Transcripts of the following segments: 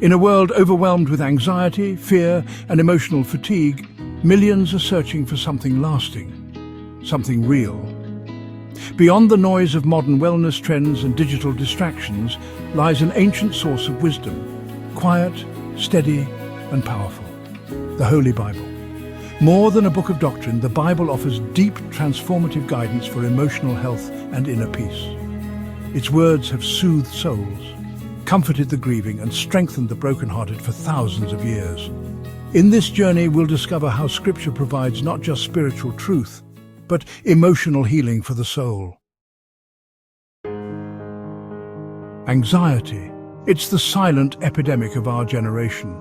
In a world overwhelmed with anxiety, fear, and emotional fatigue, millions are searching for something lasting, something real. Beyond the noise of modern wellness trends and digital distractions lies an ancient source of wisdom, quiet, steady, and powerful: the Holy Bible. More than a book of doctrine, the Bible offers deep, transformative guidance for emotional health and inner peace. Its words have soothed souls, comforted the grieving, and strengthened the brokenhearted for thousands of years. In this journey, we'll discover how Scripture provides not just spiritual truth, but emotional healing for the soul. Anxiety. It's the silent epidemic of our generation.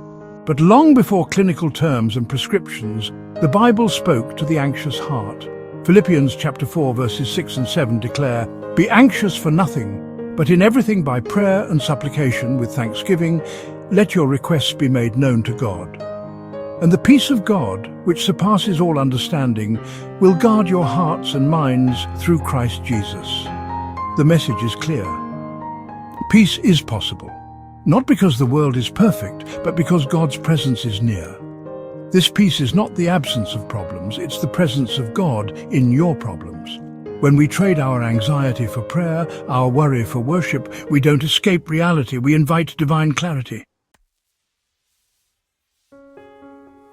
But long before clinical terms and prescriptions, the Bible spoke to the anxious heart. Philippians chapter 4 verses 6 and 7 declare, "Be anxious for nothing, but in everything by prayer and supplication with thanksgiving, let your requests be made known to God. And the peace of God, which surpasses all understanding, will guard your hearts and minds through Christ Jesus." The message is clear. Peace is possible, not because the world is perfect, but because God's presence is near. This peace is not the absence of problems, it's the presence of God in your problems. When we trade our anxiety for prayer, our worry for worship, we don't escape reality, we invite divine clarity.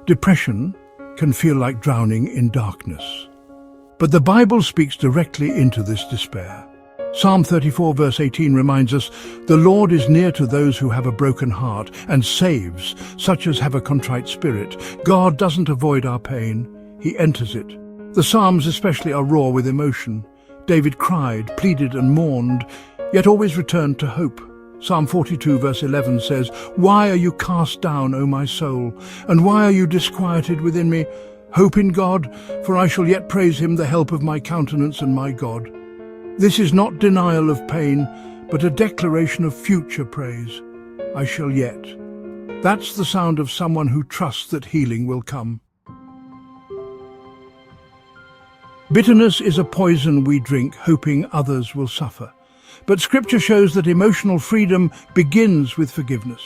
Depression can feel like drowning in darkness. But the Bible speaks directly into this despair. Psalm 34 verse 18 reminds us, "The Lord is near to those who have a broken heart and saves such as have a contrite spirit." God doesn't avoid our pain, He enters it. The Psalms especially are raw with emotion. David cried, pleaded and mourned, yet always returned to hope. Psalm 42 verse 11 says, "Why are you cast down, O my soul? And why are you disquieted within me? Hope in God, for I shall yet praise Him, the help of my countenance and my God." This is not denial of pain, but a declaration of future praise. I shall yet. That's the sound of someone who trusts that healing will come. Bitterness is a poison we drink, hoping others will suffer. But Scripture shows that emotional freedom begins with forgiveness.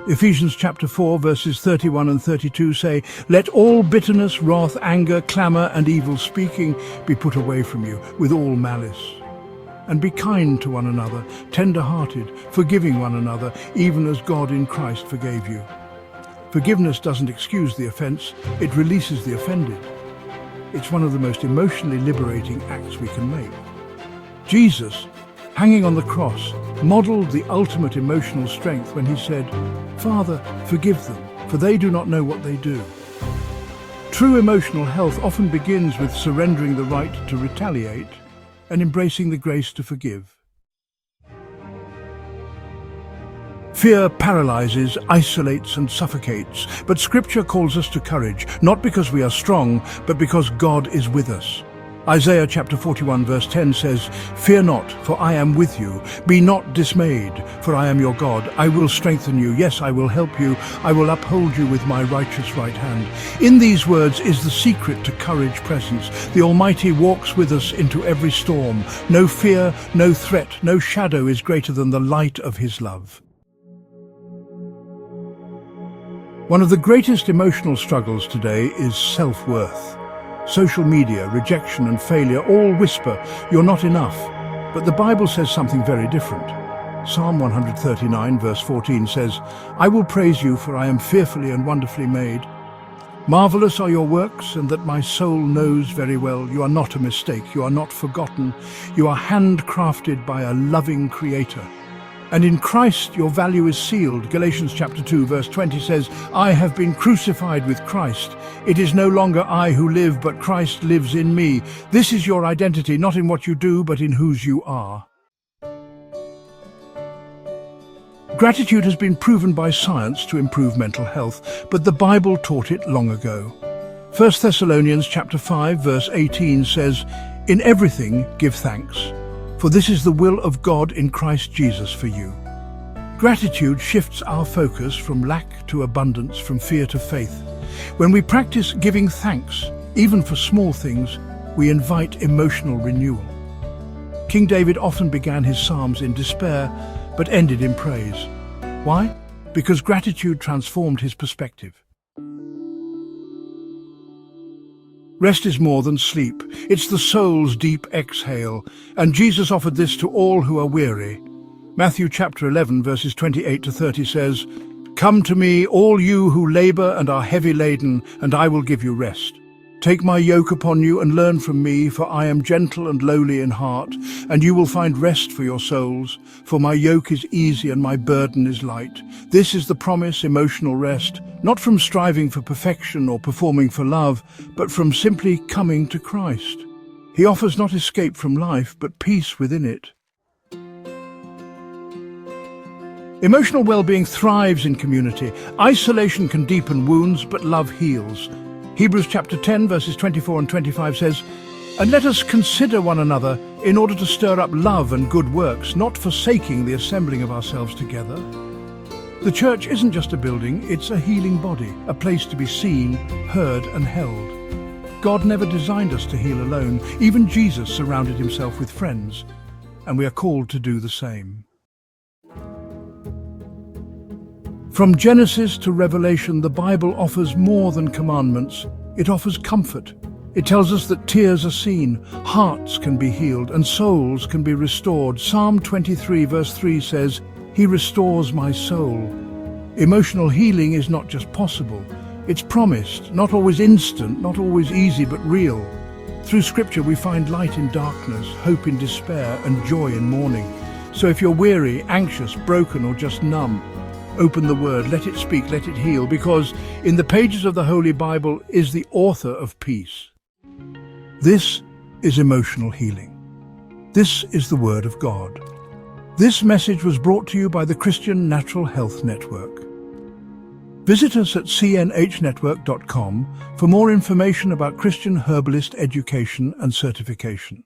Ephesians chapter 4 verses 31 and 32 say, "Let all bitterness, wrath, anger, clamor, and evil speaking be put away from you with all malice. And be kind to one another, tender-hearted, forgiving one another, even as God in Christ forgave you." Forgiveness doesn't excuse the offense, it releases the offended. It's one of the most emotionally liberating acts we can make. Jesus, hanging on the cross, modeled the ultimate emotional strength when He said, "Father, forgive them, for they do not know what they do." True emotional health often begins with surrendering the right to retaliate and embracing the grace to forgive. Fear paralyzes, isolates, and suffocates, but Scripture calls us to courage, not because we are strong, but because God is with us. Isaiah chapter 41 verse 10 says, "Fear not, for I am with you. Be not dismayed, for I am your God. I will strengthen you. Yes, I will help you. I will uphold you with my righteous right hand." In these words is the secret to courage presence. The Almighty walks with us into every storm. No fear, no threat, no shadow is greater than the light of His love. One of the greatest emotional struggles today is self-worth. Social media, rejection and failure all whisper, "You're not enough." But the Bible says something very different. Psalm 139 verse 14 says, "I will praise you, for I am fearfully and wonderfully made. Marvelous are your works, and that my soul knows very well. You are not a mistake, you are not forgotten. You are handcrafted by a loving Creator. And in Christ your value is sealed." Galatians chapter 2 verse 20 says, "I have been crucified with Christ. It is no longer I who live, but Christ lives in me." This is your identity, not in what you do, but in whose you are. Gratitude has been proven by science to improve mental health, but the Bible taught it long ago. 1 Thessalonians chapter 5 verse 18 says, "In everything give thanks, for this is the will of God in Christ Jesus for you." Gratitude shifts our focus from lack to abundance, from fear to faith. When we practice giving thanks, even for small things, we invite emotional renewal. King David often began his psalms in despair, but ended in praise. Why? because gratitude transformed his perspective. Rest is more than sleep. It's the soul's deep exhale, and Jesus offered this to all who are weary. Matthew chapter 11, verses 28 to 30 says, "Come to me, all you who labor and are heavy laden, and I will give you rest. Take my yoke upon you and learn from me, for I am gentle and lowly in heart, and you will find rest for your souls. For my yoke is easy and my burden is light." This is the promise, emotional rest, not from striving for perfection or performing for love, but from simply coming to Christ. He offers not escape from life, but peace within it. Emotional well-being thrives in community. Isolation can deepen wounds, but love heals. Hebrews chapter 10, verses 24 and 25 says, "And let us consider one another in order to stir up love and good works, not forsaking the assembling of ourselves together." The church isn't just a building, it's a healing body, a place to be seen, heard and held. God never designed us to heal alone. Even Jesus surrounded himself with friends, and we are called to do the same. From Genesis to Revelation, the Bible offers more than commandments. It offers comfort. It tells us that tears are seen, hearts can be healed, and souls can be restored. Psalm 23 verse 3 says, "He restores my soul." Emotional healing is not just possible. It's promised, not always instant, not always easy, but real. Through Scripture we find light in darkness, hope in despair, and joy in mourning. So if you're weary, anxious, broken, or just numb, open the Word, let it speak, let it heal, because in the pages of the Holy Bible is the author of peace. This is emotional healing. This is the Word of God. This message was brought to you by the Christian Natural Health Network. Visit us at cnhnetwork.com for more information about Christian herbalist education and certification.